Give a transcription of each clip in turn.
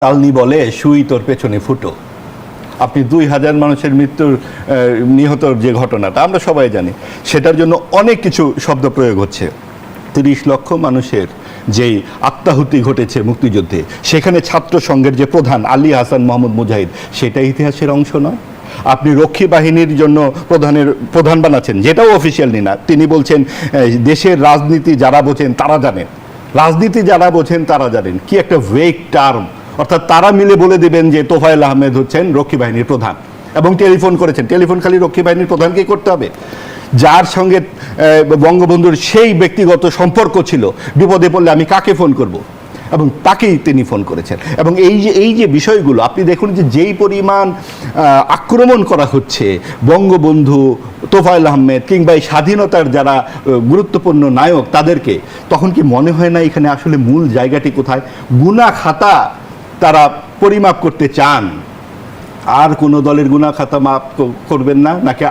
তালনি বলে সুই তোর পেছনে ফুটো। আপনি 2000 মানুষের মৃত্যুর নিহতর যে ঘটনাটা আমরা সবাই জানি, সেটার জন্য অনেক কিছু শব্দ প্রয়োগ হচ্ছে। 30 লক্ষ মানুষের যেই আত্মাহুতি ঘটেছে মুক্তিযুদ্ধে, সেখানে ছাত্র সংঘের যে প্রধান আলী হাসান মোহাম্মদ মুজাহিদ, সেটা ইতিহাসের অংশ নয়। আপনি রক্ষী বাহিনীর জন্য প্রধান বানাচ্ছেন, যেটাও অফিসিয়ালি না। তিনি বলছেন দেশের রাজনীতি যারা বোঝেন তারা জানেন, রাজনীতি যারা বোঝেন তারা জানেন। কি একটা ভেগ টার্ম! অর্থাৎ তারা মিলে বলে দেবেন যে তোফায়েল আহমেদ হচ্ছেন রক্ষী বাহিনীর প্রধান, এবং টেলিফোন করেছেন। টেলিফোন খালি রক্ষী বাহিনীর প্রধানকেই করতে হবে, যার সঙ্গে বঙ্গবন্ধুর সেই ব্যক্তিগত সম্পর্ক ছিল। বিপদে পড়লে আমি কাকে ফোন করব, এবং তাকেই তিনি ফোন করেছেন। এবং এই যে বিষয়গুলো আপনি দেখুন, যে যেই পরিমাণ আক্রমণ করা হচ্ছে বঙ্গবন্ধু, তোফায়েল আহমেদ কিংবা এই স্বাধীনতার যারা গুরুত্বপূর্ণ নায়ক তাদেরকে, তখন কি মনে হয় না এখানে আসলে মূল জায়গাটি কোথায়? গুনাহ খাতা তারা পরিমাপ করতে চান, আর কোন দলের গুনাহ খাতা মাপ করবেন না, নাকি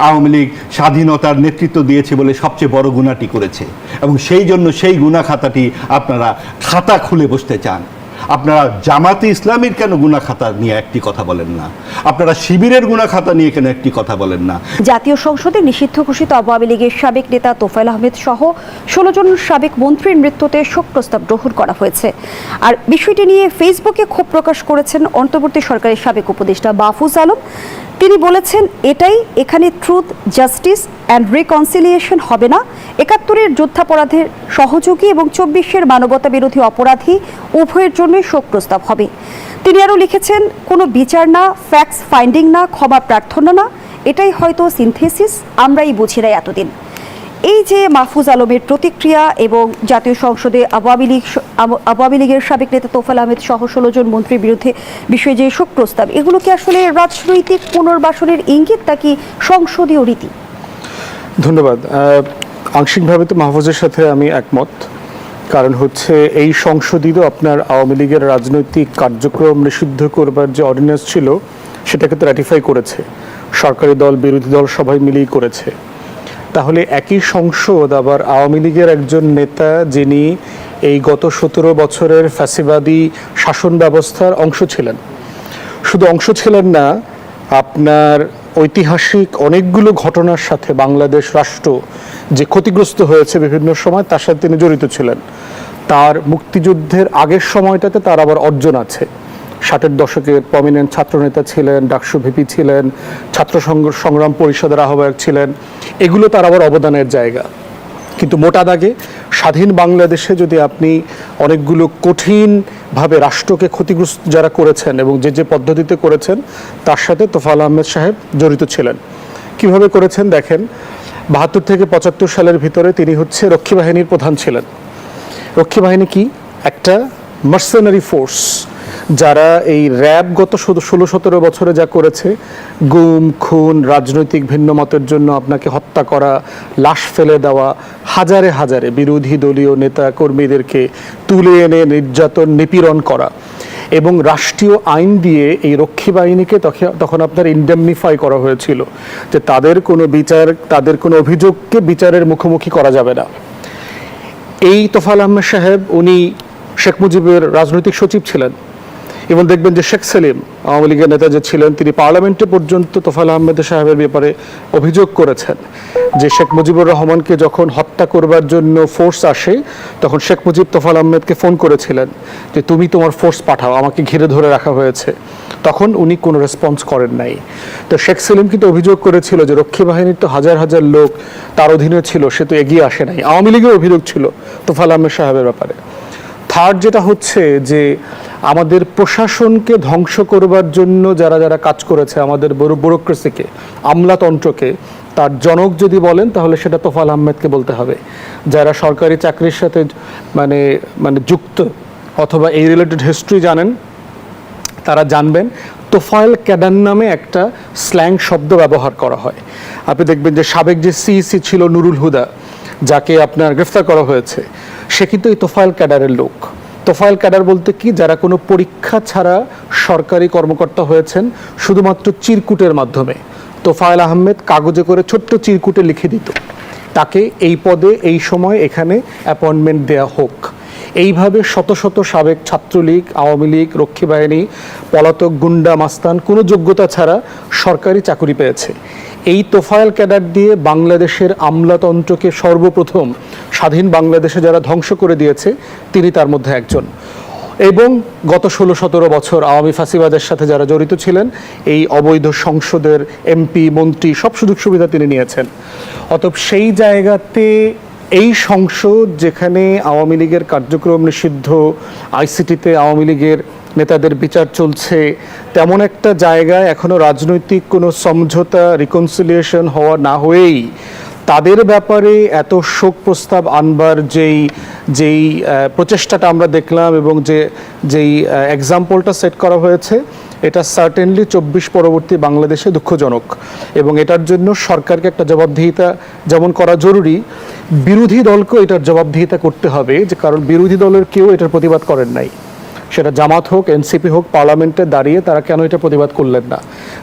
আওয়ামী লীগ স্বাধীনতার নেতৃত্ব দিয়েছে বলে সবচেয়ে বড় গুনাহটি করেছে, এবং সেই জন্য সেই গুনাহ খাতাটি আপনারা খাতা খুলে বসতে চান? আপনারা জামাতে ইসলামীর কেন গুনাহ খাতা নিয়ে একটি কথা বলেন না? আপনারা শিবিরের গুনাহ খাতা নিয়ে কেন একটি কথা বলেন না? জাতীয় সংসদে নিষিদ্ধ ঘোষিত আওয়ামী লীগের সাবেক নেতা তোফায়েল আহমেদ সহ 16 জন সাবেক মন্ত্রীর মৃত্যুতে শোক প্রস্তাব গ্রহণ করা হয়েছে। আর বিষয়টি নিয়ে ফেসবুকে ক্ষোভ প্রকাশ করেছেন অন্তর্বর্তী সরকারের সাবেক উপদেষ্টা মাহফুজ আলম। তিনি বলেছেন, এটাই এখানে ট্রুথ, জাস্টিস অ্যান্ড রিকনসিলিয়েশন হবে না। 71-এর যুদ্ধাপরাধের সহযোগী এবং 24-এর মানবতা বিরোধী অপরাধী উভয়ের জন্যই শোক প্রস্তাব হবে। তিনি আরও লিখেছেন, কোনো বিচার না, ফ্যাক্টস ফাইন্ডিং না, ক্ষমা প্রার্থনা না, এটাই হয়তো সিনথেসিস, আমরাই বুঝি নাই এতদিন। এই যে মাহফুজ আলমের প্রতিক্রিয়া এবং জাতীয় সংসদে আওয়ামী লীগের সাবেক নেতা তোফায়েল আহমেদ সহ 16 জন মন্ত্রীর বিরুদ্ধে বিষয়ে যে শোক প্রস্তাব, এগুলো কি আসলে রাজনৈতিক পুনর্বাসনের ইঙ্গিত নাকি সংসদীয় রীতি? ধন্যবাদ। আংশিকভাবে তো মাহফুজের সাথে আমি একমত। কারণ হচ্ছে এই সংসদই তো আপনার আওয়ামী লীগের রাজনৈতিক কার্যক্রম নিষিদ্ধ করবার যে অর্ডিন্যান্স ছিল সেটাকে তো রাটিফাই করেছে, সরকারি দল বিরোধী দল সবাই মিলেই করেছে। তাহলে একই সংসদ আবার আওয়ামী লীগের একজন নেতা, যিনি এই গত 17 বছরের ফ্যাসিবাদী শাসন ব্যবস্থার অংশ ছিলেন, শুধু অংশ ছিলেন না, আপনার ঐতিহাসিক অনেকগুলো ঘটনার সাথে বাংলাদেশ রাষ্ট্র যে ক্ষতিগ্রস্ত হয়েছে বিভিন্ন সময়, তার সাথে তিনি জড়িত ছিলেন। তার মুক্তিযুদ্ধের আগের সময়টাতে তার আবার অর্জন আছে। 60-এর দশকের প্রমিনেন্ট ছাত্রনেতা ছিলেন, ডাকসু ভিপি ছিলেন, ছাত্র সংগ্রাম পরিষদের আহ্বায়ক ছিলেন, এগুলো তার আবার অবদানের জায়গা। কিন্তু মোটা দাগে স্বাধীন বাংলাদেশে যদি আপনি অনেকগুলো কঠিনভাবে রাষ্ট্রকে ক্ষতিগ্রস্ত যারা করেছেন এবং যে পদ্ধতিতে করেছেন, তার সাথে তোফায়েল আহমেদ সাহেব জড়িত ছিলেন। কিভাবে করেছেন দেখেন, 72 থেকে 75 সালের ভিতরে তিনি হচ্ছে রক্ষী বাহিনীর প্রধান ছিলেন। রক্ষী বাহিনী কি? একটা মার্সেনারি ফোর্স, যারা এই র্যাব গত 16-17 বছরে যা করেছে, গুম খুন, রাজনৈতিক ভিন্ন মতের জন্য আপনাকে হত্যা করা, লাশ ফেলে দেওয়া, হাজারে হাজারে বিরোধী দলীয় নেতা কর্মীদেরকে তুলে এনে নির্যাতন নিপীড়ন করা, এবং রাষ্ট্রীয় আইন দিয়ে এই রক্ষী বাহিনীকে তখন আপনার ইন্ডেমনিফাই করা হয়েছিল যে তাদের কোনো বিচার, তাদের কোনো অভিযোগকে বিচারের মুখোমুখি করা যাবে না। এই তোফায়েল আহমেদ সাহেব, উনি শেখ মুজিবের রাজনৈতিক সচিব ছিলেন, এবং দেখবেন যে শেখ সেলিম আওয়ামী লীগের নেতা যে ছিলেন, তিনি পার্লামেন্টে পর্যন্ত তোফায়েল আহমেদ সাহেবের ব্যাপারে অভিযোগ করেছেন যে শেখ মুজিবুর রহমানকে যখন হত্যা করবার জন্য ফোর্স আসে, তখন শেখ মুজিব তোফায়েল আহমেদকে ফোন করেছিলেন যে তুমি তোমার ফোর্স পাঠাও, আমাকে ঘিরে ধরে রাখা হয়েছে। তখন উনি কোনো রেসপন্স করেন নাই। তো শেখ সেলিম কিন্তু অভিযোগ করেছিল যে রক্ষী বাহিনীর তো হাজার হাজার লোক তার অধীনে ছিল, সে তো এগিয়ে আসে নাই। আওয়ামী লীগের অভিযোগ ছিল তোফায়েল আহমেদ সাহেবের ব্যাপারে। থার্ড যেটা হচ্ছে যে আমাদের প্রশাসনকে ধ্বংস করবার জন্য যারা যারা কাজ করেছে, আমাদের ব্যুরোক্রেসিকে, আমলাতন্ত্রকে, তার জনক যদি বলেন তাহলে সেটা তোফায়েল আহমেদকে বলতে হবে। যারা সরকারি চাকরির সাথে মানে যুক্ত অথবা এই রিলেটেড হিস্ট্রি জানেন, তারা জানবেন তোফায়েল ক্যাডার নামে একটা স্ল্যাং শব্দ ব্যবহার করা হয়। আপনি দেখবেন যে সাবেক যে সিইসি ছিল নুরুল হুদা, যাকে আপনার গ্রেফতার করা হয়েছে, সে কিন্তু এই তোফায়েল ক্যাডারের লোক। তোফায়েল ক্যাডার বলতে কি? যারা কোনো পরীক্ষা ছাড়া সরকারি কর্মকর্তা হয়েছেন শুধুমাত্র চিরকুটের মাধ্যমে। তোফায়েল আহমেদ কাগজে করে ছোট্ট চিরকুটে লিখে দিত, তাকে এই পদে এই সময় এখানে অ্যাপয়েন্টমেন্ট দেয়া হোক। এইভাবে শত শত সাবেক ছাত্রলীগ, আওয়ামী লীগ, রক্ষী বাহিনী, পলাতক গুন্ডা মাস্তান কোনো যোগ্যতা ছাড়া সরকারি চাকরি পেয়েছে। এই তোফায়েল ক্যাডার দিয়ে বাংলাদেশের আমলাতন্ত্রকে সর্বপ্রথম স্বাধীন বাংলাদেশে যারা ধ্বংস করে দিয়েছে তিনি তার মধ্যে একজন। এবং গত 16-17 বছর আওয়ামী ফাঁসিবাদের সাথে যারা জড়িত ছিলেন, এই অবৈধ সংসদের এমপি, মন্ত্রী সব সুযোগ সুবিধা তিনি নিয়েছেন। অতএব সেই জায়গাতে এই সংসদ যেখানে আওয়ামী লীগের কার্যক্রম নিষিদ্ধ, আইসিটিতে আওয়ামী লীগের নেতাদের বিচার চলছে, তেমন একটা জায়গায় এখনো রাজনৈতিক কোনো সমঝোতা, রিকনসিলিয়েশন হওয়া না হয়েই তাদের ব্যাপারে এত শোক প্রস্তাব আনবার যেই প্রচেষ্টাটা আমরা দেখলাম এবং যেই এক্সাম্পলটা সেট করা হয়েছে, এটা সার্টেনলি 24 পরবর্তী বাংলাদেশে দুঃখজনক। এবং এটার জন্য সরকারকে একটা জবাবদিহিতা যেমন করা জরুরি, বিরোধী দলকেও এটার জবাবদিহিতা করতে হবে, যে কারণ বিরোধী দলের কেউ এটার প্রতিবাদ করেন নাই। সেটা জামাত হোক, এনসিপি হোক, পার্লামেন্টে দাঁড়িয়ে তারা কেন এটা প্রতিবাদ করলেন না?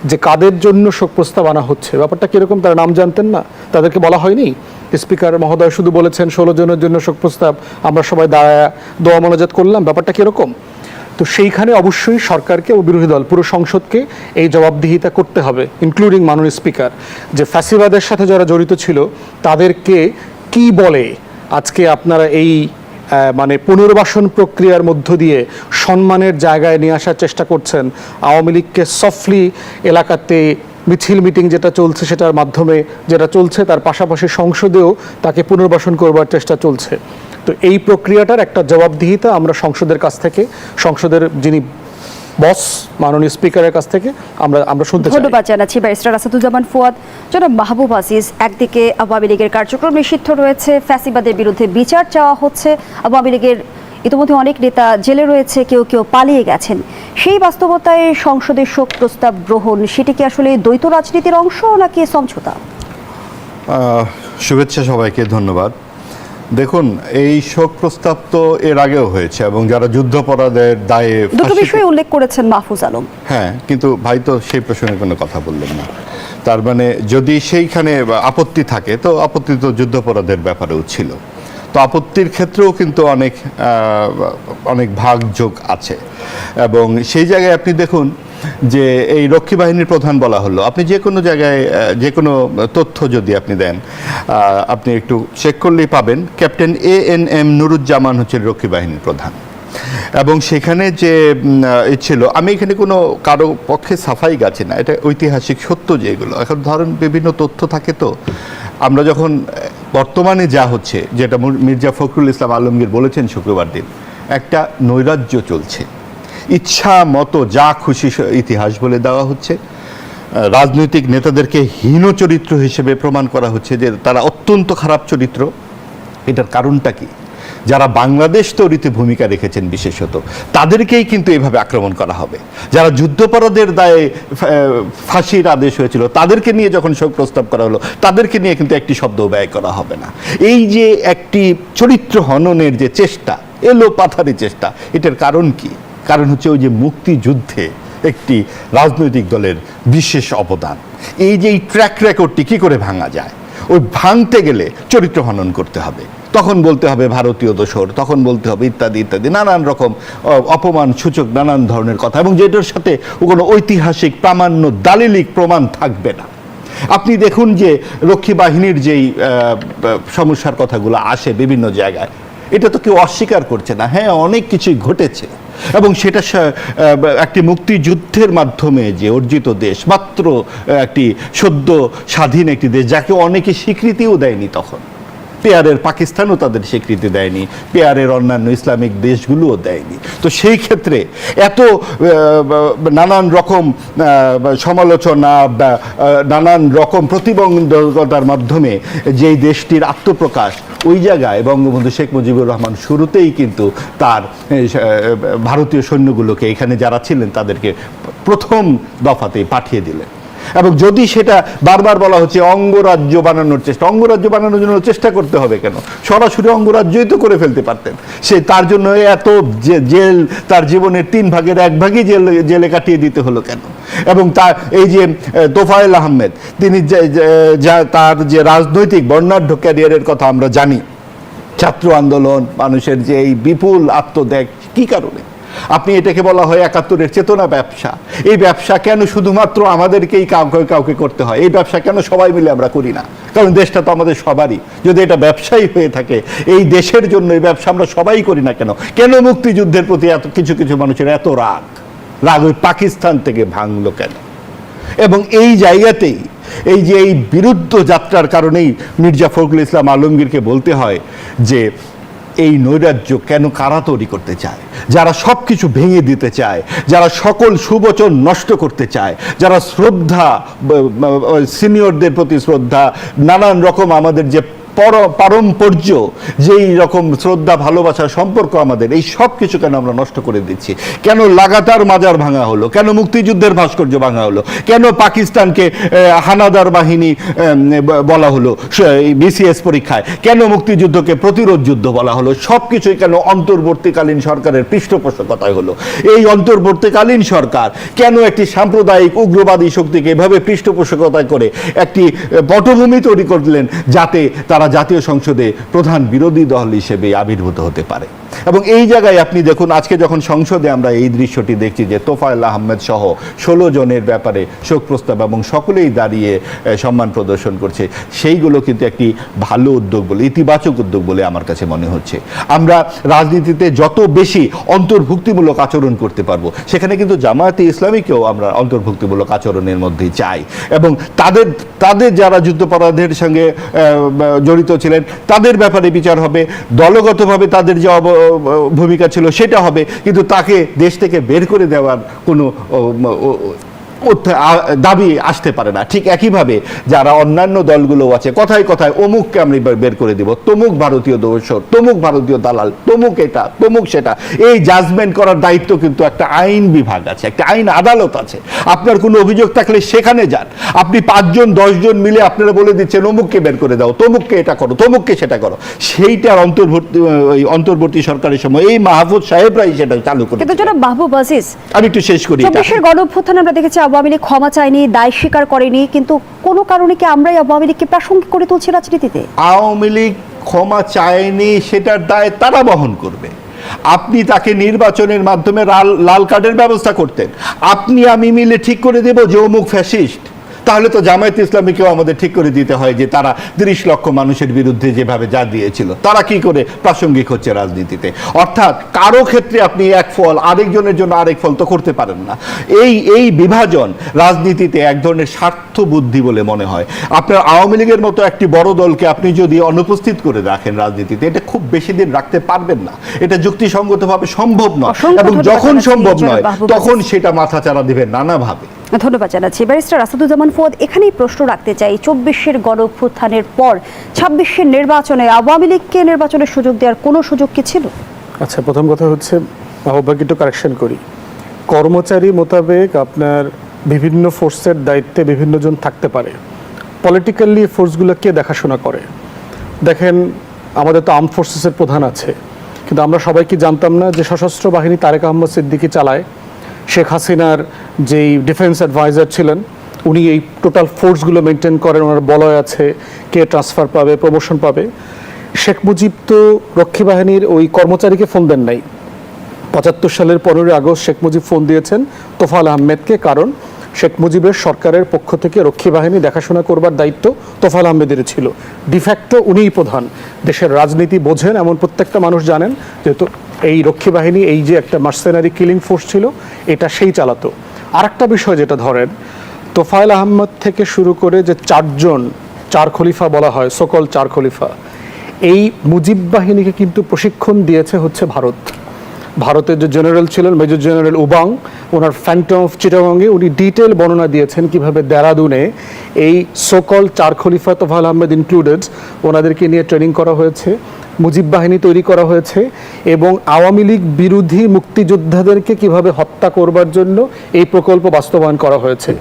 যে কাদের জন্য শোক প্রস্তাব আনা হচ্ছে, ব্যাপারটা কীরকম তারা নাম জানতেন না? তাদেরকে বলা হয়নি? স্পিকার মহোদয় শুধু বলেছেন 16 জনের জন্য শোক প্রস্তাব, আমরা সবাই দাঁড়ায় দোয়া মোনাজাত করলাম, ব্যাপারটা কীরকম? তো সেইখানে অবশ্যই সরকারকে ও বিরোধী দল পুরো সংসদকে এই জবাবদিহিতা করতে হবে, ইনক্লুডিং মাননীয় স্পিকার, যে ফ্যাসিবাদের সাথে যারা জড়িত ছিল তাদেরকে কি বলে আজকে আপনারা এই মানে পুনর্বাসন প্রক্রিয়ার মধ্য দিয়ে সম্মানের জায়গায় নিয়ে আসার চেষ্টা করছেন। আওয়ামী লীগকে সফটলি এলাকাতে মিছিল মিটিং যেটা চলছে সেটার মাধ্যমে যেটা চলছে, তার পাশাপাশি সংসদেও তাকে পুনর্বাসন করবার চেষ্টা চলছে। তো এই প্রক্রিয়াটার একটা জবাবদিহিতা আমরা সংসদের কাছ থেকে, সংসদের যিনি বস মাননীয় স্পিকারের কাছ থেকে আমরা শুনতে চাই। ধন্যবাদ জানাচ্ছি ব্যারিস্টার আসাদুজ্জামান ফুয়াদ। জনাব মাহবুব আজিজ, একদিকে আওয়ামী লীগের কার্যক্রম নিষিদ্ধ রয়েছে, ফ্যাসিবাদের বিরুদ্ধে বিচার চাওয়া হচ্ছে, আওয়ামী লীগের ইতিমধ্যে অনেক নেতা জেলে রয়েছে, কেউ কেউ পালিয়ে গেছেন। সেই বাস্তবতায় সংসদের শোক প্রস্তাব গ্রহণ, সেটি কি আসলে দ্বৈত রাজনীতির অংশ নাকি সমঝোতা? শুভেচ্ছা সবাইকে, ধন্যবাদ। দেখুন, এই শোক প্রস্তাব তো এর আগেও হয়েছে এবং যারা যুদ্ধাপরাধের দায়ে দুটো বিষয় উল্লেখ করেছেন মাহফুজ আলম। হ্যাঁ, কিন্তু ভাই তো সেই প্রসঙ্গে কোনো কথা বললেন না। তার মানে যদি সেইখানে আপত্তি থাকে, তো আপত্তি তো যুদ্ধাপরাধের ব্যাপারেও ছিল। তো আপত্তির ক্ষেত্রেও কিন্তু অনেক ভাগযোগ আছে। এবং সেই জায়গায় আপনি দেখুন যে এই রক্ষী বাহিনীর প্রধান বলা হলো, আপনি যে কোনো জায়গায় যে কোনো তথ্য যদি আপনি দেন, আপনি একটু চেক করলেই পাবেন ক্যাপ্টেন ANM নুরুজ্জামান হচ্ছে রক্ষী বাহিনীর প্রধান। এবং সেখানে যে ছিল, আমি এখানে কোনো কারো পক্ষে সাফাই গাছি না, এটা ঐতিহাসিক সত্য যেগুলো। এখন ধরেন বিভিন্ন তথ্য থাকে, তো আমরা যখন বর্তমানে যা হচ্ছে, যেটা মির্জা ফখরুল ইসলাম আলমগীর বলেছেন শুক্রবার দিন, একটা নৈরাজ্য চলছে, ইচ্ছা মতো যা খুশি ইতিহাস বলে দেওয়া হচ্ছে, রাজনৈতিক নেতাদেরকে হীন চরিত্র হিসেবে প্রমাণ করা হচ্ছে যে তারা অত্যন্ত খারাপ চরিত্র। এটার কারণটা কি? যারা বাংলাদেশ তৈরিতে ভূমিকা রেখেছেন বিশেষত, তাদেরকেই কিন্তু এভাবে আক্রমণ করা হবে। যারা যুদ্ধাপরাধের দায়ে ফাঁসির আদেশ হয়েছিল, তাদেরকে নিয়ে যখন শোক প্রস্তাব করা হলো, তাদেরকে নিয়ে কিন্তু একটি শব্দ ব্যয় করা হবে না। এই যে একটি চরিত্র হননের যে চেষ্টা, এলো পাথারি চেষ্টা, এটার কারণ কি? কারণ হচ্ছে ওই যে মুক্তিযুদ্ধে একটি রাজনৈতিক দলের বিশেষ অবদান। এই যে এই ট্র্যাক রেকর্ডটি কী করে ভাঙা যায়? ওই ভাঙতে গেলে চরিত্র হনন করতে হবে, তখন বলতে হবে ভারতীয় দোসর, তখন বলতে হবে ইত্যাদি ইত্যাদি, নানান রকম অপমান সূচক নানান ধরনের কথা, এবং যেটার সাথে কোনো ঐতিহাসিক প্রামাণ্য দালিলিক প্রমাণ থাকবে না। আপনি দেখুন যে রক্ষী বাহিনীর যেই সমস্যার কথাগুলো আসে বিভিন্ন জায়গায়, এটা তো কেউ অস্বীকার করছে না। হ্যাঁ, অনেক কিছুই ঘটেছে, এবং সেটা একটি মুক্তিযুদ্ধের মাধ্যমে যে অর্জিত দেশ, মাত্র একটি সদ্য স্বাধীন একটি দেশ, যাকে অনেকে স্বীকৃতিও দেয়নি তখন। পেয়ারের পাকিস্তানও তাদের স্বীকৃতি দেয়নি, পেয়ারের অন্যান্য ইসলামিক দেশগুলোও দেয়নি। তো সেই ক্ষেত্রে এত নানান রকম সমালোচনা, নানান রকম প্রতিবন্ধকতার মাধ্যমে যেই দেশটির আত্মপ্রকাশ, ওই জায়গায় বঙ্গবন্ধু শেখ মুজিবুর রহমান শুরুতেই কিন্তু তার ভারতীয় সৈন্যগুলোকে, এখানে যারা ছিলেন তাদেরকে প্রথম দফাতেই পাঠিয়ে দিলেন। এবং যদি সেটা বারবার বলা হচ্ছে অঙ্গরাজ্য বানানোর চেষ্টা, অঙ্গরাজ্য বানানোর জন্য চেষ্টা করতে হবে কেন? সরাসরি অঙ্গরাজ্যই তো করে ফেলতে পারতেন। সে তার জন্য এত জেল, তার জীবনের 3 ভাগের 1 ভাগই জেলে কাটিয়ে দিতে হলো কেন? এবং তার এই যে তোফায়েল আহমেদ, তিনি তার যে রাজনৈতিক বর্ণাঢ্য ক্যারিয়ারের কথা আমরা জানি, ছাত্র আন্দোলন, মানুষের যে এই বিপুল আত্মত্যাগ, কি কারণে? আপনি এটাকে বলা হয় 71-এর চেতনা ব্যবসা। এই ব্যবসা কেন শুধুমাত্র আমাদেরকেই কাউকে করতে হয়? এই ব্যবসা কেন সবাই মিলে আমরা করি না? কারণ দেশটা তো আমাদের সবারই। যদি এটা ব্যবসায়ী হয়ে থাকে, এই দেশের জন্য এই ব্যবসা আমরা সবাই করি না কেন? কেন মুক্তিযুদ্ধের প্রতি এত কিছু মানুষের এত রাগ ওই পাকিস্তান থেকে ভাঙলো কেন? এবং এই জায়গাতেই এই যে এই বিরুদ্ধ যাত্রার কারণেই মির্জা ফখরুল ইসলাম আলমগীরকে বলতে হয় যে এই নৈরাজ্য কেন কারা তৈরি করতে চায়? যারা সব কিছু ভেঙে দিতে চায়, যারা সকল সুবচন নষ্ট করতে চায়, যারা শ্রদ্ধা, সিনিয়রদের প্রতি শ্রদ্ধা, নানান রকম আমাদের যে পারম্পর্য, যেই রকম শ্রদ্ধা, ভালোবাসার সম্পর্ক আমাদের, এই সব কিছু কেন আমরা নষ্ট করে দিচ্ছি? কেন লাগাতার মাজার ভাঙা হলো? কেন মুক্তিযুদ্ধের ভাস্কর্য ভাঙা হলো? কেন পাকিস্তানকে হানাদার বাহিনী বলা হলো বিসিএস পরীক্ষায়? কেন মুক্তিযুদ্ধকে প্রতিরোধ যুদ্ধ বলা হলো? সব কিছুই কেন অন্তর্বর্তীকালীন সরকারের পৃষ্ঠপোষকতায় হলো? এই অন্তর্বর্তীকালীন সরকার কেন একটি সাম্প্রদায়িক উগ্রবাদী শক্তিকে এভাবে পৃষ্ঠপোষকতায় করে একটি পটভূমি তৈরি করলেন যাতে তারা জাতীয় সংসদে প্রধান বিরোধী দল হিসেবে আবির্ভূত হতে পারে? এবং এই জায়গায় আপনি দেখুন, আজকে যখন সংসদে আমরা এই দৃশ্যটি দেখছি যে তোফায়েল আহমেদ সহ 16 জনের ব্যাপারে শোক প্রস্তাব এবং সকলেই দাঁড়িয়ে সম্মান প্রদর্শন করছে, সেইগুলো কিন্তু একটি ভালো উদ্যোগ বলে, ইতিবাচক উদ্যোগ বলে আমার কাছে মনে হচ্ছে। আমরা রাজনীতিতে যত বেশি অন্তর্ভুক্তিমূলক আচরণ করতে পারবো, সেখানে কিন্তু জামায়াতে ইসলামীকেও আমরা অন্তর্ভুক্তিমূলক আচরণের মধ্যেই চাই। এবং তাদের যারা যুদ্ধাপরাধের সঙ্গে জড়িত ছিলেন তাদের ব্যাপারে বিচার হবে, দলগতভাবে তাদের যে ভূমিকা ছিল সেটা হবে, কিন্তু তাকে দেশ থেকে বের করে দেওয়ার কোনো দাবি আসতে পারে না। ঠিক একইভাবে যারা অন্যান্য দলগুলো আছে, কথায় কথায় অমুককে আমি বের করে দিব, তমুক ভারতীয় দোসর, তমুক ভারতীয় দালাল, তমুক এটা, তমুক সেটা, এই জাজমেন্ট করার দায়িত্ব কিন্তু একটা আইন বিভাগ আছে, একটা আইন আদালত আছে। আপনার কোনো অভিযোগ থাকলে সেখানে যান। আপনি 5 জন 10 জন মিলে আপনারা বলে দিচ্ছেন অমুককে বের করে দাও, তমুককে এটা করো, তমুককে সেটা করো। সেইটার অন্তর্বর্তী সরকারের সময় এই মাহফুজ সাহেবরাই সেটা চালু করে। কিন্তু জনাব মাহবুব আজিজ, আমি একটু শেষ করি। 24-এর গণঅভ্যুত্থানে আমরা দেখেছি আওয়ামী লীগ ক্ষমা চায়নি, দায় স্বীকার করেনি, কিন্তু কোনো কারণে কি আমরাই আওয়ামী লীগকে প্রাসঙ্গিক করে তুলছি রাজনীতিতে? আওয়ামী লীগ ক্ষমা চায়নি, সেটার দায় তারা বহন করবে। আপনি তাকে নির্বাচনের মাধ্যমে লাল কার্ডের ব্যবস্থা করতেন, আপনি আমি মিলে ঠিক করে দেব যে অমুক ফ্যাসিস্ট, তাহলে তো জামায়াত ইসলামীকেও আমাদের ঠিক করে দিতে হয় যে তারা 30 লক্ষ মানুষের বিরুদ্ধে যেভাবে যা দিয়েছিল, তারা কি করে প্রাসঙ্গিক হচ্ছে রাজনীতিতে। অর্থাৎ কারো ক্ষেত্রে আপনি এক ফল আরেকজনের জন্য আরেক ফল তো করতে পারেন না। এই বিভাজন রাজনীতিতে এক ধরনের স্বার্থ বুদ্ধি বলে মনে হয়। আপনার আওয়ামী লীগের মতো একটি বড় দলকে আপনি যদি অনুপস্থিত করে রাখেন রাজনীতিতে, এটা খুব বেশি দিন রাখতে পারবেন না, এটা যুক্তিসঙ্গতভাবে সম্ভব নয়। এবং যখন সম্ভব নয় তখন সেটা মাথাচাড়া দিবেন নানাভাবে। ধন্যবাদ জানাচ্ছি ব্যারিস্টার আসাদুজ্জামান ফুয়াদ। এখানেই প্রশ্ন রাখতে চাই, 24-এর গণঅভ্যুত্থানের পর 26-এর নির্বাচনে আওয়ামী লীগকে নির্বাচনের সুযোগ দেওয়ার কোনো সুযোগ কি ছিল? আচ্ছা, প্রথম কথা হচ্ছে আহ্বায়ক একটু কারেকশন করি। কর্মচারী মোতাবেক আপনার বিভিন্ন ফোর্সের দায়িত্বে বিভিন্ন জন থাকতে পারে। পলিটিক্যালি ফোর্সগুলো কে দেখাশোনা করে? দেখেন, আমাদের তো আর্ম ফোর্সেসের প্রধান আছে, কিন্তু আমরা সবাই কি জানতাম না যে সশস্ত্র বাহিনী তারেক আহমদ সিদ্দিকী চালায়? শেখ হাসিনার যেই ডিফেন্স অ্যাডভাইজার ছিলেন উনি এই টোটাল ফোর্সগুলো মেনটেন করেন, ওনার বলয় আছে কে ট্রান্সফার পাবে, প্রমোশন পাবে। শেখ মুজিব তো রক্ষী বাহিনীর ওই কর্মচারীকে ফোন দেন নাই। 75 সালের 15 আগস্ট শেখ মুজিব ফোন দিয়েছেন তোফায়েল আহমেদকে, কারণ শেখ মুজিবের সরকারের পক্ষ থেকে রক্ষী বাহিনী দেখাশোনা করবার দায়িত্ব তোফায়েল আহমেদের ছিল। ডিফ্যাক্টো উনিই প্রধান। দেশের রাজনীতি বোঝেন এমন প্রত্যেকটা মানুষ জানেন যেহেতু এই রক্ষী বাহিনী, এই যে একটা মার্সেনারি কিলিং ফোর্স ছিল, এটা সেই চালাতো। আরেকটা বিষয় যেটা ধরেন, তোফায়েল আহমেদ থেকে শুরু করে যে 4 জন 4 খলিফা বলা হয়, সকল 4 খলিফা, এই মুজিব বাহিনীকে কিন্তু প্রশিক্ষণ দিয়েছে হচ্ছে ভারত। ভারতের যে জেনারেল ছিলেন মেজর জেনারেল উবাং, ওনার ফ্যান্টম অফ চিটাগংয়ে উনি ডিটেল বর্ণনা দিয়েছেন কিভাবে দেরাদুনে এই সকল 4 খলিফা তোফায়েল আহমেদ ইনক্লুডেড ওনাদেরকে নিয়ে ট্রেনিং করা হয়েছে। মুজিব বাহিনী তৈরি করা হয়েছে এবং আওয়ামী লীগ বিরোধী মুক্তিযোদ্ধাদেরকে কিভাবে হত্যা করবার জন্য এই প্রকল্প বাস্তবায়ন করা হয়েছে।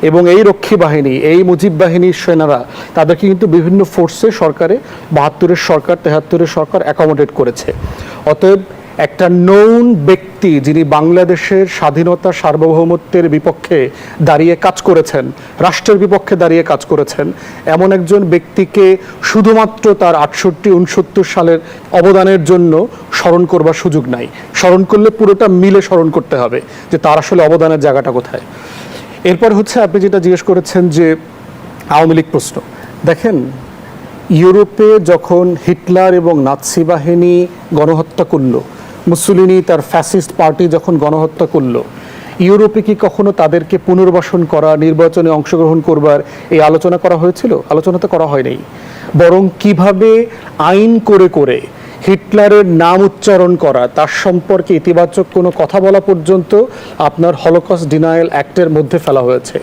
এবং এই রক্ষী বাহিনী, এই মুজিব বাহিনীর সেনারা তাদেরকে কিন্তু বিভিন্ন ফোর্সে সরকারে 72-এর সরকার, 73-এর সরকার অ্যাকোমোডেট করেছে। অতএব একটা নৌন ব্যক্তি যিনি বাংলাদেশের স্বাধীনতা সার্বভৌমত্বের বিপক্ষে দাঁড়িয়ে কাজ করেছেন, রাষ্ট্রের বিপক্ষে দাঁড়িয়ে কাজ করেছেন, এমন একজন ব্যক্তিকে শুধুমাত্র তার 68-69 সালের অবদানের জন্য স্মরণ করবার সুযোগ নাই। স্মরণ করলে পুরোটা মিলে স্মরণ করতে হবে যে তার আসলে অবদানের জায়গাটা কোথায়। এরপর হচ্ছে আপনি যেটা জিজ্ঞেস করেছেন যে আওয়ামী লীগ প্রশ্ন, দেখেন ইউরোপে যখন হিটলার এবং নাৎসি বাহিনী গণহত্যা করলো, মুসোলিনি তার ফ্যাসিস্ট পার্টি যখন গণহত্যা করলো, ইউরোপে কি কখনো তাদেরকে পুনর্বাসন করা, নির্বাচনে অংশগ্রহণ করবার এই আলোচনা করা হয়েছিল? আলোচনা তো করা হয়নি। বরং কিভাবে আইন করে করে হিটলারের নাম উচ্চারণ করা, তার সম্পর্কে ইতিবাচক কোনো কথা বলা পর্যন্ত আপনার হলোকস্ট ডিনায়াল অ্যাক্টের মধ্যে ফেলা হয়েছে।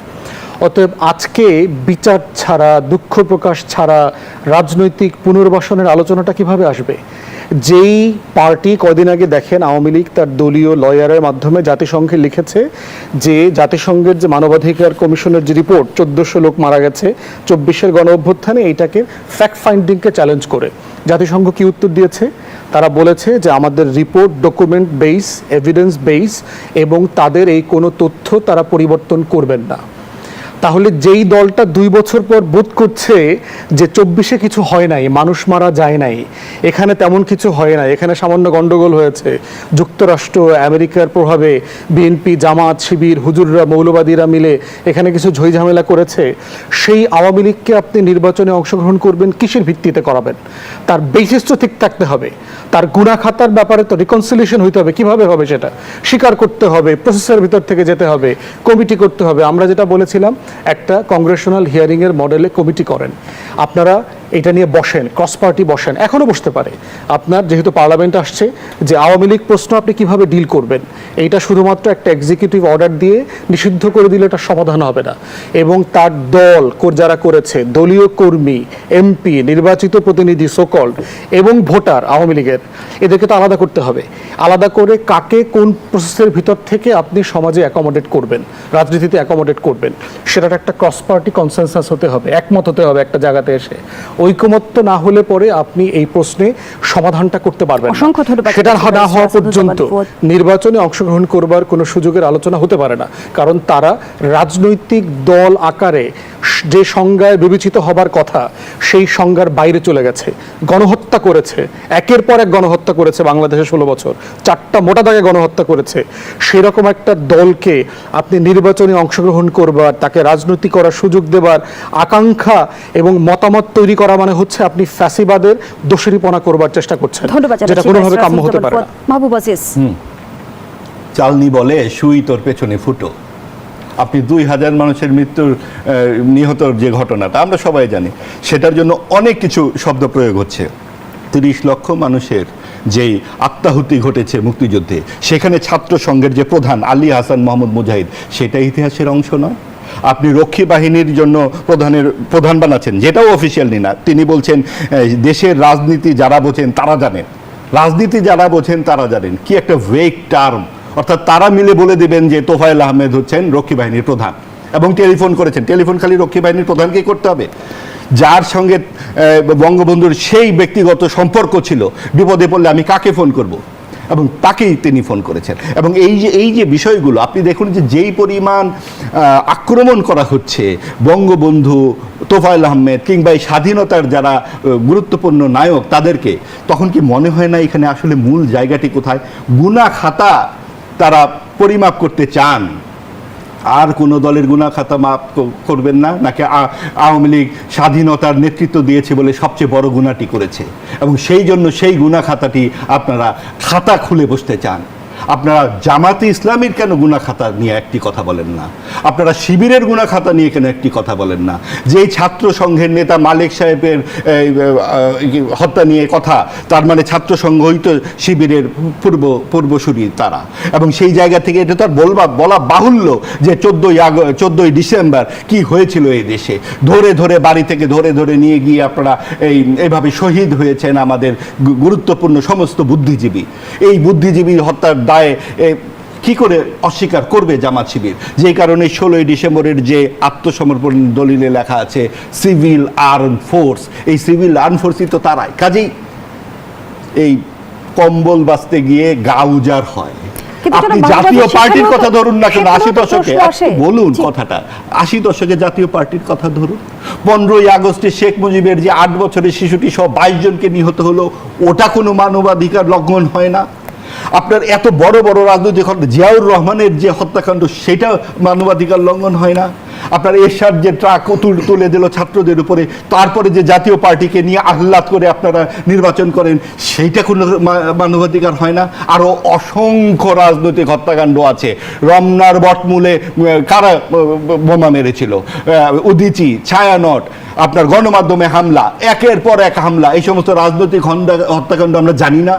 অতএব আজকে বিচার ছাড়া, দুঃখ প্রকাশ ছাড়া রাজনৈতিক পুনর্বাসনের আলোচনাটা কিভাবে আসবে? যেই পার্টি কয়দিন আগে দেখেন আওয়ামী লীগ তার দলীয় লয়ারের মাধ্যমে জাতিসংঘে লিখেছে যে জাতিসংঘের যে মানবাধিকার কমিশনের যে রিপোর্ট 1400 লোক মারা গেছে 24-এর গণ অভ্যুত্থানে, এইটাকে ফ্যাক্ট ফাইন্ডিংকে চ্যালেঞ্জ করে জাতিসংঘ কি উত্তর দিয়েছে? তারা বলেছে যে আমাদের report document base, evidence base, এবং তাদের এই কোনো তথ্য তারা পরিবর্তন করবেন না। তাহলে যেই দলটা 2 বছর পর বোধ করছে যে 24-এ কিছু হয় নাই, মানুষ মারা যায় নাই, এখানে তেমন কিছু হয় নাই, এখানে সামান্য গন্ডগোল হয়েছে, যুক্তরাষ্ট্র আমেরিকার প্রভাবে বিএনপি, জামাত, শিবির, হুজুররা, মৌলবাদীরা মিলে এখানে কিছু ঝইঝামেলা করেছে, সেই আওয়ামী লীগকে আপনি নির্বাচনে অংশগ্রহণ করবেন কিসের ভিত্তিতে করাবেন? তার বৈশিষ্ট্য ঠিক থাকতে হবে, তার গুনাহ খাতার ব্যাপারে তো রিকনসিলিয়েশন হইতে হবে। কিভাবে হবে সেটা স্বীকার করতে হবে, প্রসেসের ভিতর থেকে যেতে হবে, কমিটি করতে হবে। আমরা যেটা বলেছিলাম, একটা কংগ্রেশনাল হিয়ারিং এর মডেলে কমিটি করেন, আপনারা এটা নিয়ে বসেন, ক্রস পার্টি বসেন, এখনো বসতে পারে। আপনার যেহেতু পার্লামেন্ট আসছে, যে আওয়ামী লীগ প্রশ্ন আপনি কিভাবে ডিল করবেন, এইটা শুধুমাত্র একটা এক্সিকিউটিভ অর্ডার দিয়ে নিষিদ্ধ করে দিলে এটা সমাধান হবে না। এবং তার দল যারা করেছে, দলীয় কর্মী, এমপি, নির্বাচিত প্রতিনিধি সোকল্ড এবং ভোটার আওয়ামী লীগের, এদেরকে তো আলাদা করতে হবে। আলাদা করে কাকে কোন প্রসেসের ভিতর থেকে আপনি সমাজে অ্যাকোমোডেট করবেন, রাজনীতিতে অ্যাকোমোডেট করবেন, সেটা একটা ক্রস পার্টি কনসেনসাস হতে হবে, একমত হতে হবে একটা জায়গাতে এসে। ঐকমত্য না হলে পরে আপনি এই প্রশ্নে সমাধানটা করতে পারবেন না। সেটা না হওয়া পর্যন্ত নির্বাচনে অংশগ্রহণ করবার কোনো সুযোগের আলোচনা হতে পারে না। কারণ তারা রাজনৈতিক দল আকারে যে সংজ্ঞায় বিবেচিত হবার কথা, সেই সংজ্ঞার বাইরে চলে গেছে। গণহত্যা করেছে, একের পর এক গণহত্যা করেছে বাংলাদেশে 16 বছর, 4টা মোটা দাগে গণহত্যা করেছে। সেরকম একটা দলকে আপনি নির্বাচনে অংশগ্রহণ করবার, তাকে রাজনীতি করার সুযোগ দেবার আকাঙ্ক্ষা এবং মতামত তৈরি করা মানে হচ্ছে আপনি ফ্যাসিবাদের দোষীপনা করবার চেষ্টা করছেন, যেটা কোনোভাবে কাম্য হতে পারে না। মাহবুব আজিজ, চালনি বলে সুই তোর পেছনে ফুটো। আপনি 2000 মানুষের মৃত্যুর নিহতর যে ঘটনাটা আমরা সবাই জানি, সেটার জন্য অনেক কিছু শব্দ প্রয়োগ হচ্ছে। 30 লক্ষ মানুষের যেই আত্মাহুতি ঘটেছে মুক্তিযুদ্ধে, সেখানে ছাত্র সংঘের যে প্রধান আলী হাসান মোহাম্মদ মুজাহিদ, সেটা ইতিহাসের অংশ নয়? আপনি রক্ষী বাহিনীর জন্য প্রধান বানাচ্ছেন, যেটাও অফিসিয়ালি না। তিনি বলছেন দেশের রাজনীতি যারা বোঝেন তারা জানেন, রাজনীতি যারা বোঝেন তারা জানেন। কি একটা ভেগ টার্ম! অর্থাৎ তারা মিলে বলে দিবেন যে তোফায়েল আহমেদ হচ্ছেন রক্ষী বাহিনীর প্রধান, এবং টেলিফোন করেছেন। টেলিফোন খালি রক্ষী বাহিনীর প্রধানকেই করতে হবে, যার সঙ্গে বঙ্গবন্ধুর সেই ব্যক্তিগত সম্পর্ক ছিল। বিপদে পড়লে আমি কাকে ফোন করব, এবং তাকেই তিনি ফোন করেছেন। এবং এই যে বিষয়গুলো আপনি দেখুন, যে যেই পরিমাণ আক্রমণ করা হচ্ছে বঙ্গবন্ধু, তোফায়েল আহমেদ কিংবা এই স্বাধীনতার যারা গুরুত্বপূর্ণ নায়ক তাদেরকে, তখন কি মনে হয় না এখানে আসলে মূল জায়গাটি কোথায়? গুনাহ খাতা তারা পরিমাপ করতে চান, আর কোন দলের গুনাহ খাতা মাপ করবেন না, নাকি আওয়ামী লীগ স্বাধীনতার নেতৃত্ব দিয়েছে বলে সবচেয়ে বড় গুনাহটি করেছে, এবং সেই জন্য সেই গুনাহ খাতাটি আপনারা খাতা খুলে বসতে চান? আপনারা জামাতে ইসলামীর কেন গুনাখাতা নিয়ে একটি কথা বলেন না? আপনারা শিবিরের গুনাখাতা নিয়ে কেন একটি কথা বলেন না? যেই ছাত্র সংঘের নেতা মালিক সাহেবের হত্যা নিয়ে কথা, তার মানে ছাত্র সংঘই তো শিবিরের পূর্বসূরি তারা, এবং সেই জায়গা থেকে এটা তো আর বলা বাহুল্য যে 14ই ডিসেম্বর কি হয়েছিল এই দেশে। ধরে ধরে বাড়ি থেকে ধরে ধরে নিয়ে গিয়ে আপনারা এইভাবে শহীদ হয়েছেন আমাদের গুরুত্বপূর্ণ সমস্ত বুদ্ধিজীবী। এই বুদ্ধিজীবী হত্যার দায়ে কি করে অস্বীকার করবে জামাত শিবির? যে কারণে 16ই ডিসেম্বরের যে আত্মসমর্পণ দলিলে লেখা আছে সিভিল আর্ম ফোর্স, এই সিভিল আর্ম ফোর্সই তো তারাই। কাজেই এই কম্বল বাঁচতে গিয়ে গা উজার হয়। আপনি জাতীয় পার্টির কথা ধরুন না কেন, 80 দশকে বলুন কথাটা, 80 দশকে জাতীয় পার্টির কথা ধরুন। 15ই আগস্টে শেখ মুজিবের যে 8 বছরের শিশুটি সহ 22 জনকে নিহত হলো, ওটা কোনো মানবাধিকার লঙ্ঘন হয় না? আপনার এত বড় বড় রাজনৈতিক জিয়াউর রহমানের যে হত্যাকাণ্ড, সেটা মানবাধিকার লঙ্ঘন হয় না? আপনার এরশাদ যে ট্রাক তুলে দিল ছাত্রদের উপরে, তারপরে যে জাতীয় পার্টিকে নিয়ে আহ্লাদ করে আপনারা নির্বাচন করেন, সেইটা কোনো মানবাধিকার হয় না? আরও অসংখ্য রাজনৈতিক হত্যাকাণ্ড আছে। রমনার বটমূলে কারা বোমা মেরেছিল, উদিচি, ছায়ানট, আপনার গণমাধ্যমে হামলা, একের পর এক হামলা, এই সমস্ত রাজনৈতিক হত্যাকাণ্ড আমরা জানি না?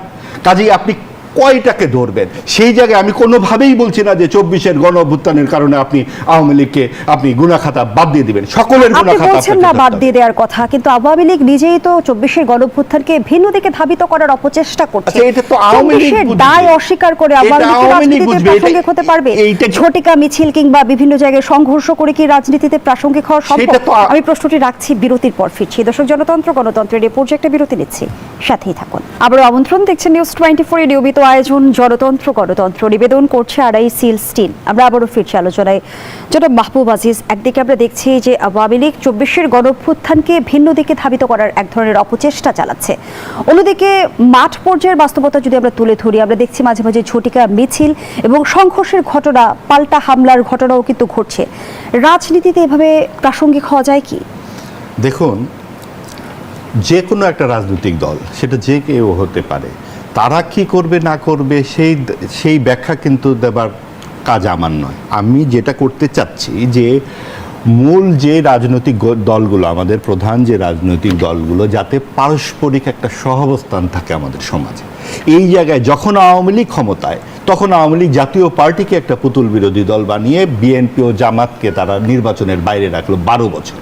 কাজেই আপনি কয়টাকে ধরবেন? সেই জায়গায় আমি কোনোভাবেই বলছি না যে 24-এর গণ অভ্যুত্থানের কারণে আপনি আওয়ামী লীগকে আপনি গুনাখাতা বাদ দিয়ে দিবেন, সকলের গুনাখাতা বলছেন না বাদ দিয়ে দেওয়ার কথা, কিন্তু আওয়ামী লীগ নিজেই তো 24-এর গণ অভ্যুত্থানকে ভিন্ন দিকে ধাবিত করার অপচেষ্টা করছে। এটা তো আওয়ামী লীগ দায় অস্বীকার করে আওয়ামী লীগ রাজনীতিতে প্রাসঙ্গিক হতে পারবে? ঝটিকা মিছিল কিংবা বিভিন্ন জায়গায় সংঘর্ষ করে কি রাজনীতিতে প্রাসঙ্গিক হওয়া সম্ভব? আমি প্রশ্নটি রাখছি, বিরতির পর ফিরছি। দর্শক, জনতন্ত্র গণতন্ত্রের এই পর্যায়ে বিরতি নিচ্ছি, সাথেই থাকুন। আবারও আমন্ত্রণ, দেখছেন নিউজ 24 এর নিয়মিত আয়োজন জনতন্ত্র গণতন্ত্র। নিবেদন করছে আড়াই সিল স্টিল। আমরা আবারও ফিরছি আলোচনায়। যেটা মাহবুব আজিজ, একদিকে আমরা দেখছি যে আওয়ামী লীগ 24-এর গণ অভ্যুত্থানকে ভিন্ন দিকে ধাবিত করার এক ধরনের অপচেষ্টা চালাচ্ছে, অন্যদিকে মাঠ পর্যায়ের বাস্তবতা যদি আমরা তুলে ধরি, আমরা দেখছি মাঝে মাঝে ঝটিকা মিছিল এবং সংঘর্ষের ঘটনা, পাল্টা হামলার ঘটনাও কিন্তু ঘটছে। রাজনীতিতে এভাবে প্রাসঙ্গিক হওয়া যায় কি? দেখুন, যে কোনো একটা রাজনৈতিক দল, সেটা যে কেউ হতে পারে, তারা কি করবে না করবে সেই ব্যাখ্যা কিন্তু দেবার কাজ আমার নয়। আমি যেটা করতে চাচ্ছি যে মূল যে রাজনৈতিক দলগুলো, আমাদের প্রধান যে রাজনৈতিক দলগুলো, যাতে পারস্পরিক একটা সহাবস্থান থাকে আমাদের সমাজে। এই জায়গায় যখন আওয়ামী লীগ ক্ষমতায়, তখন আওয়ামী লীগ জাতীয় পার্টিকে একটা পুতুল বিরোধী দল বানিয়ে বিএনপি ও জামাতকে তারা নির্বাচনের বাইরে রাখলো 12 বছর।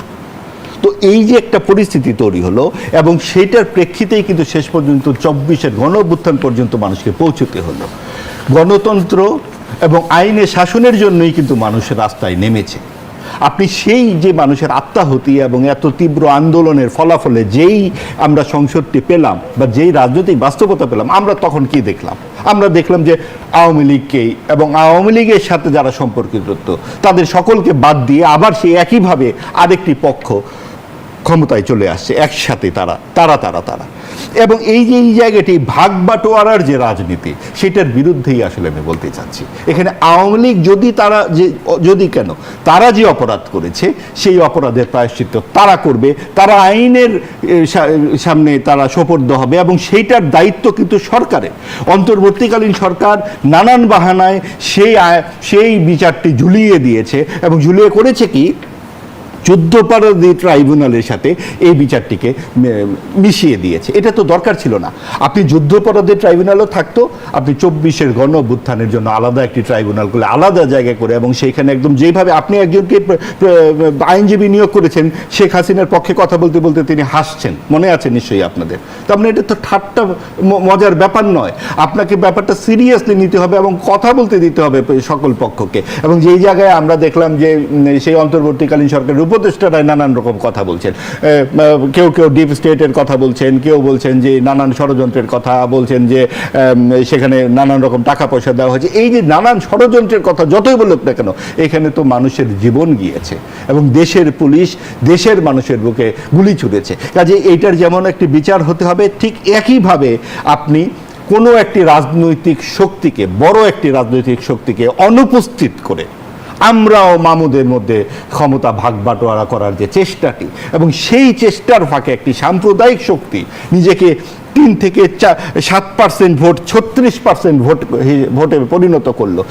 তো এই যে একটা পরিস্থিতি তৈরি হলো, এবং সেইটার প্রেক্ষিতেই কিন্তু শেষ পর্যন্ত 24-এর গণ অভ্যুত্থান পর্যন্ত মানুষকে পৌঁছতে হলো। গণতন্ত্র এবং আইনের শাসনের জন্যই কিন্তু মানুষের রাস্তায় নেমেছে। আপনি সেই যে মানুষের আত্মাহুতি এবং এত তীব্র আন্দোলনের ফলাফলে যেই আমরা সংসদটি পেলাম বা যেই রাজনৈতিক বাস্তবতা পেলাম, আমরা তখন কি দেখলাম? আমরা দেখলাম যে আওয়ামী লীগকেই এবং আওয়ামী লীগের সাথে যারা সম্পর্কিত তাদের সকলকে বাদ দিয়ে আবার সেই একইভাবে আরেকটি পক্ষ ক্ষমতায় চলে আসছে একসাথে, তারা এবং এই যে এই জায়গাটি ভাগ বাটোয়ারার যে রাজনীতি, সেটার বিরুদ্ধেই আসলে আমি বলতে চাচ্ছি। এখানে আওয়ামী লীগ তারা যে অপরাধ করেছে, সেই অপরাধের প্রায়শ্চিত্ত তারা করবে, তারা আইনের সামনে তারা সোপর্দ হবে, এবং সেইটার দায়িত্ব কিন্তু সরকারের। অন্তর্বর্তীকালীন সরকার নানান বাহানায় সেই বিচারটি ঝুলিয়ে দিয়েছে, এবং ঝুলিয়ে করেছে কি, যুদ্ধাপরাধী ট্রাইব্যুনালের সাথে এই বিচারটিকে মিশিয়ে দিয়েছে। এটা তো দরকার ছিল না। আপনি যুদ্ধাপরাধী ট্রাইব্যুনালও থাকতো, আপনি 24-এর গণ অভ্যুত্থানের জন্য আলাদা একটি ট্রাইব্যুনাল করে আলাদা জায়গায় করে, এবং সেইখানে একদম যেভাবে আপনি একজনকে আইনজীবী নিয়োগ করেছেন, শেখ হাসিনার পক্ষে কথা বলতে বলতে তিনি হাসছেন, মনে আছে নিশ্চয়ই আপনাদের। তার মানে এটা তো ঠাট্টা মজার ব্যাপার নয়। আপনাকে ব্যাপারটা সিরিয়াসলি নিতে হবে এবং কথা বলতে দিতে হবে সকল পক্ষকে। এবং যেই জায়গায় আমরা দেখলাম যে সেই অন্তর্বর্তীকালীন সরকারের উপদেষ্টারা নানান রকম কথা বলছেন, কেউ ডিপ স্টেটের কথা বলছেন, কেউ বলছেন যে নানান ষড়যন্ত্রের কথা বলছেন, যে সেখানে নানান রকম টাকা পয়সা দেওয়া হয়েছে। এই যে নানান ষড়যন্ত্রের কথা যতই বলুক না কেন, এখানে তো মানুষের জীবন গিয়েছে এবং দেশের পুলিশ দেশের মানুষের বুকে গুলি ছুড়েছে। কাজে এইটার যেমন একটি বিচার হতে হবে, ঠিক একইভাবে আপনি কোনো একটি রাজনৈতিক শক্তিকে, বড় একটি রাজনৈতিক শক্তিকে অনুপস্থিত করে আমরাও মামুদের মধ্যে ক্ষমতা ভাগ বাটোয়ারা করার যে চেষ্টাটি, এবং সেই চেষ্টার ফাঁকে একটি সাম্প্রদায়িক শক্তি নিজেকে 3 থেকে 7% ভোট 36% ভোটে পরিণত করলো।